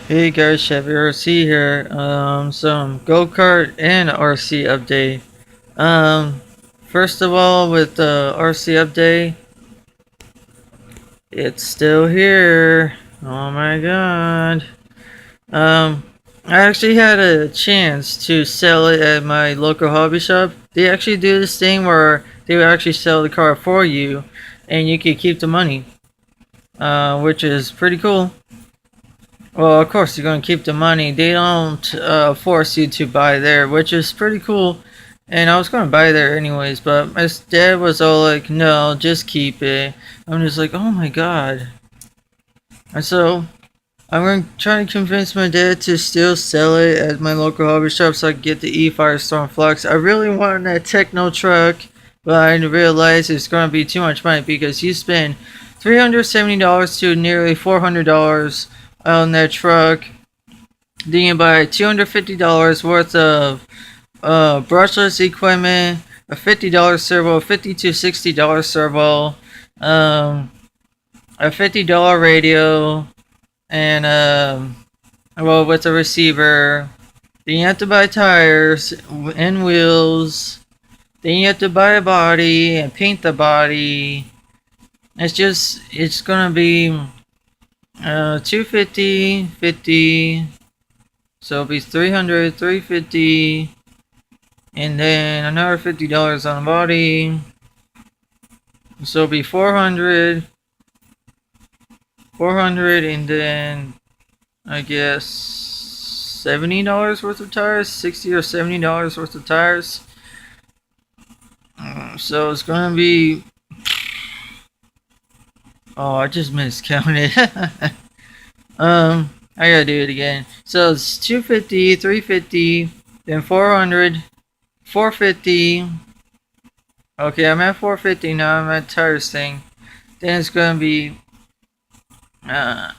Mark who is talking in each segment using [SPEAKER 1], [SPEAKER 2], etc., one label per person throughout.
[SPEAKER 1] Hey guys, Chevy RC here. Some go-kart and RC update. Um, First of all, with the RC update, it's still here. Oh my god. Um, I actually had a chance to sell it at my local hobby shop. They actually do this thing where they will actually sell the car for you, and you can keep the money, which is pretty cool. Well, of course, you're going to keep the money. They don't force you to buy there, which is pretty cool. And I was going to buy there anyways, but my dad was all like, no, just keep it. I'm just like, oh my god. And so I'm going to try and convince my dad to still sell it at my local hobby shop so I can get the E-Firestorm Flux. I really want that techno truck, but I realized it's going to be too much money because you spend $370 to nearly $400 on that truck. Then you buy $250 worth of brushless equipment, a $50 servo, $50 to $60 servo, a $50 radio, and well, with a receiver. Then you have to buy tires and wheels. Then you have to buy a body and paint the body. It's gonna be 250, 50. So it'll be 300, 350, and then another $50 on the body. So it'll be 400, 400, and then I guess $70 worth of tires, $60 or $70 worth of tires. So it's gonna be. Oh, I just miscounted. I gotta do it again. So it's 250, 350, then 400, 450. Okay, I'm at 450 now. I'm at tires thing. Then it's gonna be uh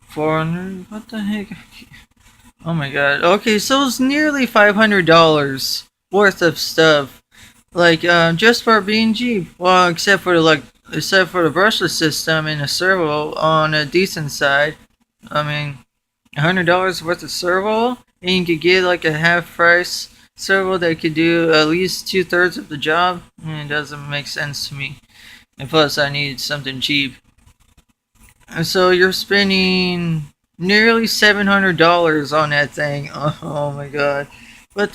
[SPEAKER 1] 400. What the heck? Oh my god. Okay, so it's nearly $500 worth of stuff. Like just for being cheap. Well, except for the brushless system and a servo on a decent side. I mean, $100 worth of servo, and you could get like a half price servo that could do at least 2/3 of the job. It doesn't make sense to me. And plus, I need something cheap. And so you're spending nearly $700 on that thing. Oh my god! But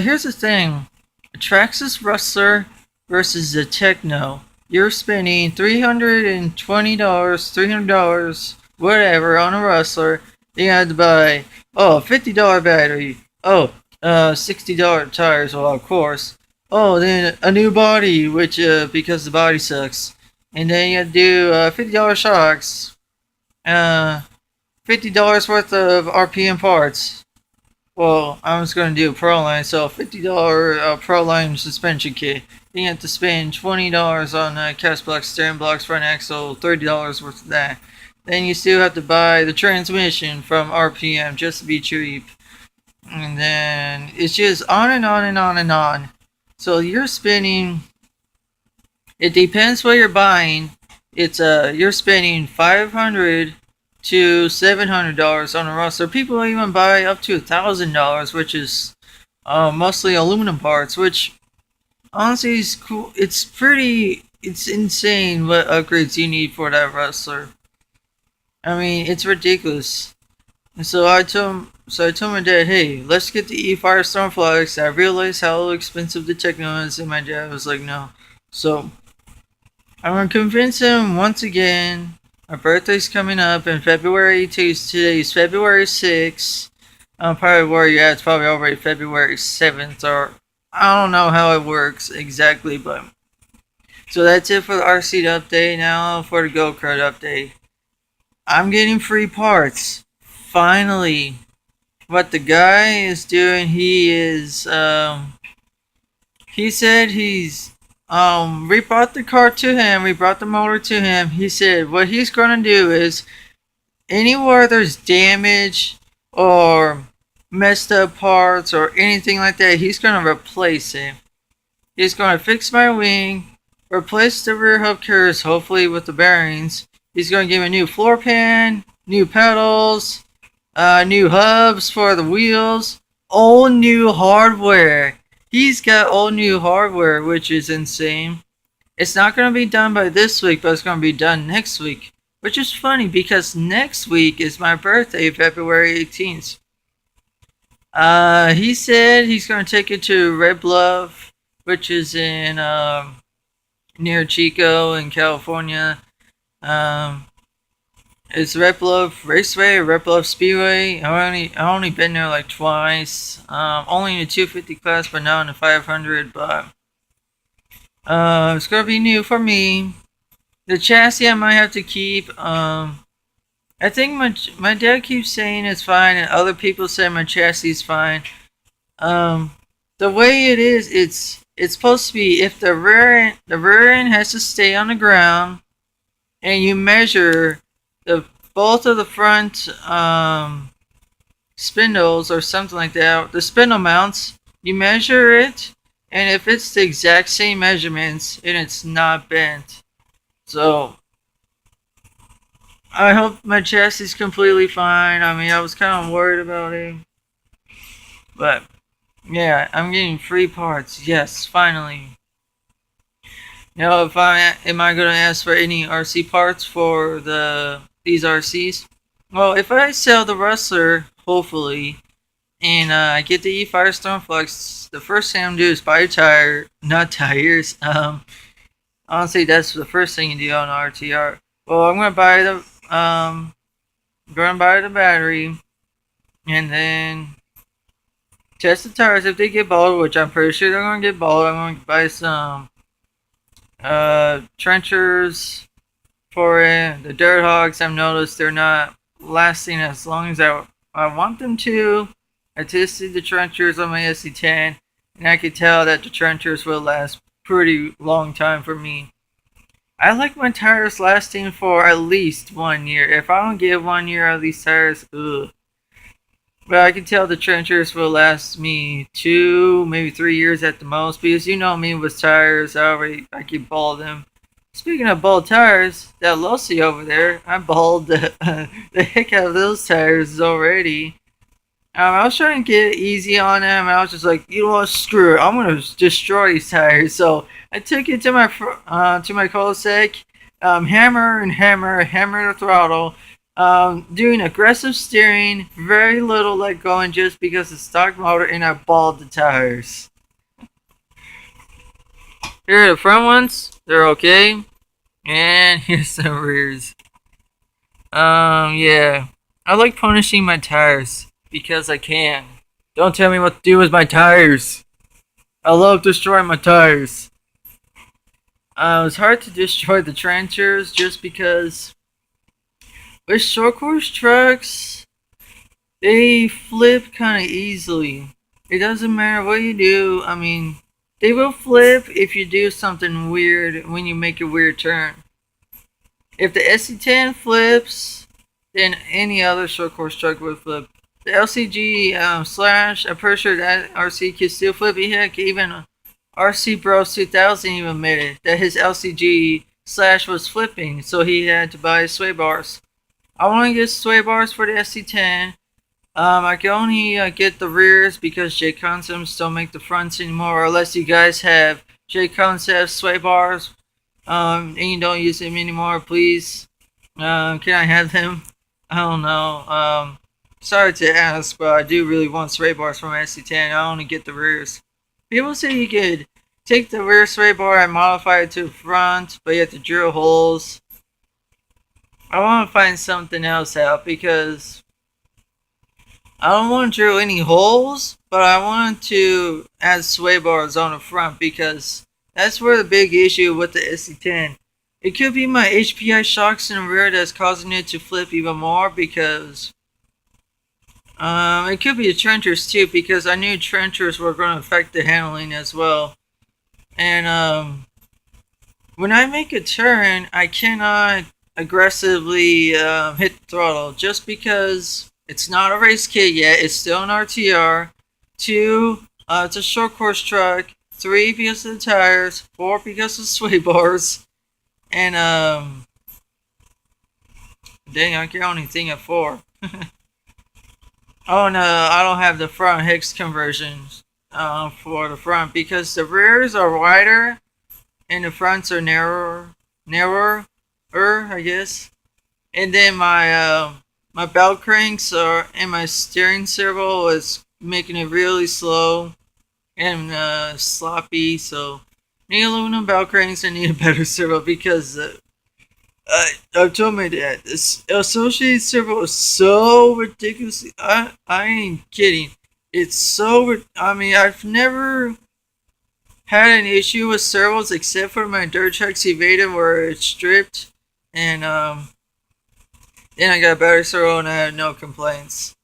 [SPEAKER 1] here's the thing: a Traxxas Rustler versus the Techno. You're spending $320, $300, whatever, on a Rustler. Then you had to buy $50 battery. $60 tires. Well, of course. Oh, then a new body, which because the body sucks. And then you had to do $50 shocks. $50 worth of RPM parts. Well, I'm just gonna do a Pro Line, so $50 Pro Line suspension kit. Then you have to spend $20 on cast blocks, steering blocks, front axle, $30 worth of that. Then you still have to buy the transmission from RPM just to be cheap. And then it's just on and on and on and on. So you're spending. It depends what you're buying. It's you're spending $500 to $700 on a Rustler. People even buy up to $1,000, which is mostly aluminum parts, which honestly is cool. It's insane what upgrades you need for that Rustler. I mean, it's ridiculous. And so I told my dad, hey, let's get the E-Firestorm Flux. I realized how expensive the Techno is, and my dad was like, no. So I'm gonna convince him once again. My birthday's coming up in February. Today's February 6th. Probably where you're at. It's probably already February 7th, or I don't know how it works exactly, but so that's it for the RC update. Now for the go-kart update. I'm getting free parts. Finally. What the guy is doing, he said we brought the car to him, we brought the motor to him. He said what he's gonna do is anywhere there's damage or messed up parts or anything like that, he's gonna replace it. He's gonna fix my wing, replace the rear hub carriers, hopefully with the bearings. He's going to give me a new floor pan, new pedals, new hubs for the wheels, all new hardware. He's got all new hardware, which is insane. It's not going to be done by this week, but it's going to be done next week. Which is funny because next week is my birthday, February 18th. He said he's going to take it to Red Bluff, which is in near Chico in California. Um, it's Red Bluff Raceway or Red Bluff Speedway. I only been there like twice. Only in the 250 class, but now in the 500. But it's gonna be new for me. The chassis I might have to keep. I think my dad keeps saying it's fine, and other people say my chassis is fine. The way it is, it's supposed to be if the rear end has to stay on the ground, and you measure the both of the front spindles or something like that, the spindle mounts, you measure it, and if it's the exact same measurements and it's not bent, so I hope my chassis is completely fine. I mean, I was kind of worried about it, but yeah, I'm getting free parts. Yes, finally. Now, if am I gonna ask for any RC parts for these RCs? Well, if I sell the Rustler, hopefully, and I get the E-Firestorm Flex, the first thing I'm gonna do is buy not tires. Honestly, that's the first thing you do on RTR. Well, I'm gonna buy the battery, and then test the tires if they get bald, which I'm pretty sure they're gonna get bald. I'm gonna buy some trenchers for it. The dirt hogs, I've noticed they're not lasting as long as I want them to. I tested the trenchers on my SC10, and I could tell that the trenchers will last pretty long time for me. I like my tires lasting for at least 1 year. If I don't get 1 year out of these tires, ugh. But I can tell the trenchers will last me 2, maybe 3 years at the most, because you know me with tires, I can ball them. Speaking of bald tires, that Losi over there, I balled the heck out of those tires already. I was trying to get easy on them, and I was just like, you know what, screw it, I'm gonna destroy these tires. So I took it to my cul-de-sac, hammer the throttle, doing aggressive steering, very little let go, and just because it's stock motor, and I balled the tires. Here are the front ones, they're okay, and here's the rears. Yeah, I like punishing my tires because I can. Don't tell me what to do with my tires. I love destroying my tires. It's hard to destroy the trenchers just because with short course trucks, they flip kind of easily. It doesn't matter what you do. I mean, they will flip if you do something weird when you make a weird turn. If the SC10 flips, then any other short course truck would flip. The LCG Slash, I'm pretty sure that RC can still flip. Heck, even RC Bros 2000 even admitted that his LCG Slash was flipping, so he had to buy sway bars. I want to get sway bars for the SC10. I can only get the rears because J Concepts don't make the fronts anymore, unless you guys have J Concepts sway bars, and you don't use them anymore. Please, can I have them? I don't know. Sorry to ask, but I do really want sway bars from SC10. I only get the rears. People say you could take the rear sway bar and modify it to the front, but you have to drill holes. I want to find something else out because I don't want to drill any holes, but I want to add sway bars on the front because that's where the big issue with the SC10. It could be my HPI shocks in the rear that's causing it to flip even more because it could be the trenchers too, because I knew trenchers were going to affect the handling as well. And when I make a turn, I cannot aggressively hit the throttle just because it's not a race kit yet. It's still an RTR. 2, it's a short course truck. 3 because of the tires, 4 because of sway bars, and dang, I can only think of 4. Oh no, I don't have the front hex conversions for the front because the rears are wider and the fronts are narrower, I guess. And then my belt cranks are and my steering servo is making it really slow and sloppy. So need aluminum belt cranks and need a better servo because I've told my dad this associated servo is so ridiculously. I ain't kidding. It's so. I mean, I've never had an issue with servos except for my dirt trucks evaded where it's stripped, and then I got a better servo and I had no complaints.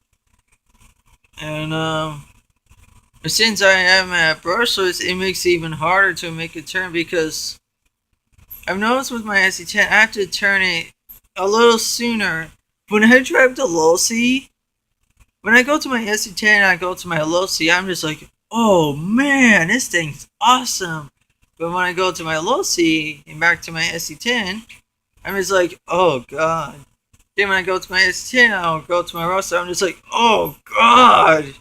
[SPEAKER 1] And since I am at brushless, it makes it even harder to make a turn because I've noticed with my SC10 I have to turn it a little sooner. When I drive the low C, when I go to my SC10 and I go to my low C, I'm just like, oh man, this thing's awesome. But when I go to my low C and back to my SC10, I'm just like, oh god. Then when I go to my SC10, I'll go to my roster, I'm just like, oh god.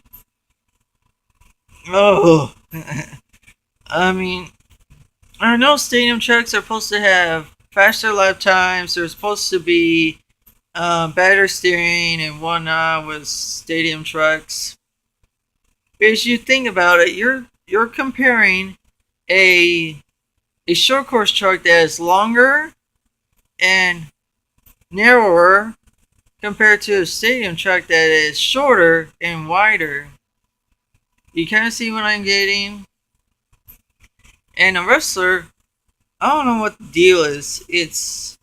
[SPEAKER 1] Oh. I mean, I know stadium trucks are supposed to have faster lifetimes. There's supposed to be better steering and whatnot with stadium trucks. But as you think about it, you're comparing a short course truck that is longer and narrower compared to a stadium truck that is shorter and wider. You kind of see what I'm getting? And a wrestler, I don't know what the deal is. It's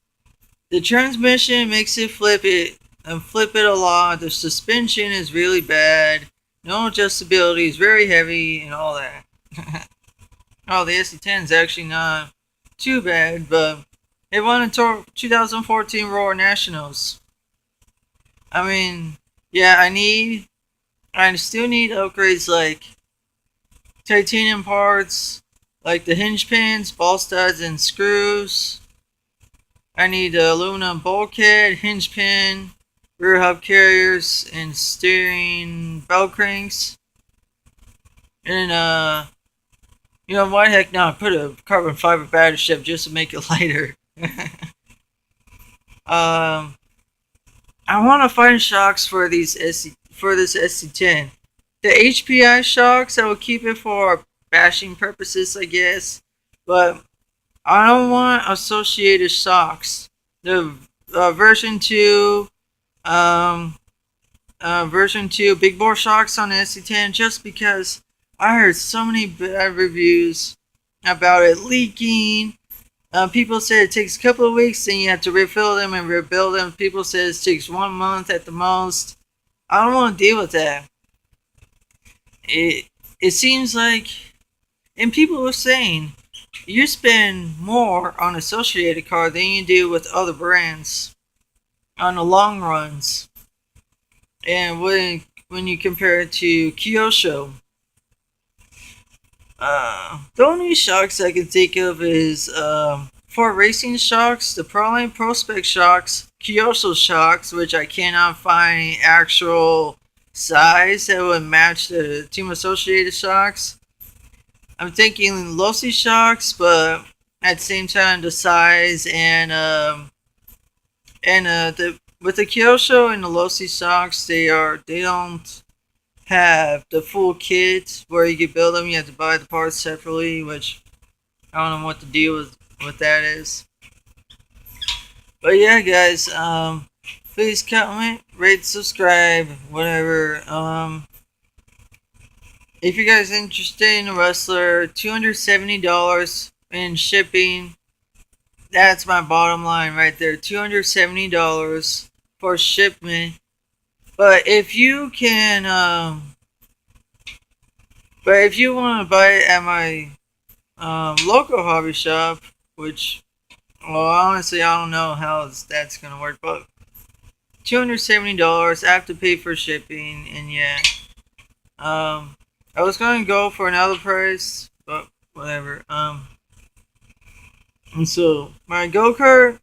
[SPEAKER 1] the transmission makes it flip it a lot. The suspension is really bad. No adjustability is very heavy and all that. Oh, the SC10 is actually not too bad, but it won in 2014 Roar Nationals. I mean, yeah, I still need upgrades like titanium parts, like the hinge pins, ball studs, and screws. I need the aluminum bulkhead, hinge pin, rear hub carriers, and steering belt cranks. And why the heck not? Put a carbon fiber battery strip just to make it lighter. I want to find shocks for this SC10. The HPI shocks, I will keep it for bashing purposes, I guess. But I don't want associated shocks. The version 2, version 2 big bore shocks on the SC10 just because I heard so many bad reviews about it leaking. People say it takes a couple of weeks, then you have to refill them and rebuild them. People say it takes 1 month at the most. I don't want to deal with that. It seems like, and people were saying, you spend more on Associated car than you do with other brands on the long runs. And when you compare it to Kyosho, the only shocks I can think of is for racing shocks, the Proline Prospect shocks, Kyosho shocks, which I cannot find actual size that would match the Team Associated shocks. I'm thinking Losi shocks, but at the same time the size and the with the Kyosho and the Losi shocks, they don't have the full kit where you can build them. You have to buy the parts separately, which I don't know what the deal with that is. But yeah, guys, please comment, rate, subscribe, whatever. If you guys are interested in a wrestler, $270 in shipping. That's my bottom line right there. $270 for shipment. But if you can, but if you want to buy it at my local hobby shop, which, well, honestly, I don't know how that's gonna work, but $270, I have to pay for shipping, and yeah, I was gonna go for another price, but whatever. And so my go kart,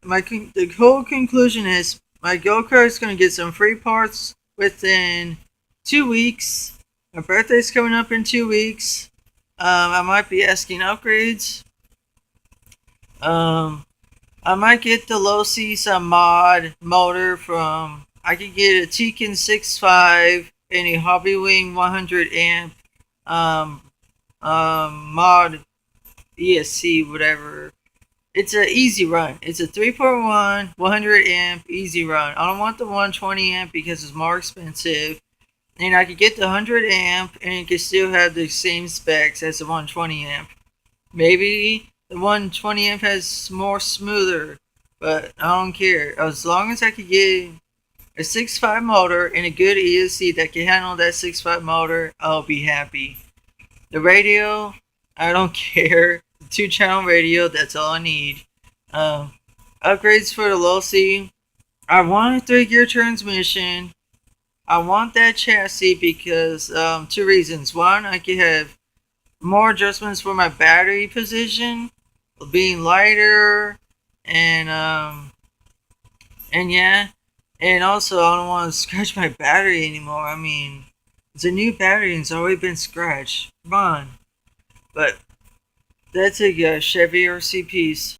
[SPEAKER 1] the whole conclusion is my go kart is gonna get some free parts within 2 weeks. My birthday's coming up in 2 weeks. I might be asking upgrades. Um, I might get the low C some mod motor from. I could get a Tekin 6.5 and a Hobby Wing 100 amp um, mod ESC whatever. It's an easy run. It's a 3.1 100 amp easy run. I don't want the 120 amp because it's more expensive. And I could get the 100 amp and it could still have the same specs as the 120 amp. Maybe the 120 amp has more smoother, but I don't care. As long as I could get a 6.5 motor and a good ESC that can handle that 6.5 motor, I'll be happy. The radio, I don't care. 2 channel radio, that's all I need. Um, Upgrades for the low C. I want a 3 gear transmission. I want that chassis because 2 reasons. One, I could have more adjustments for my battery position, being lighter, and and yeah, and also I don't want to scratch my battery anymore. I mean, it's a new battery and it's already been scratched. Come on, but that's a Chevy RC piece.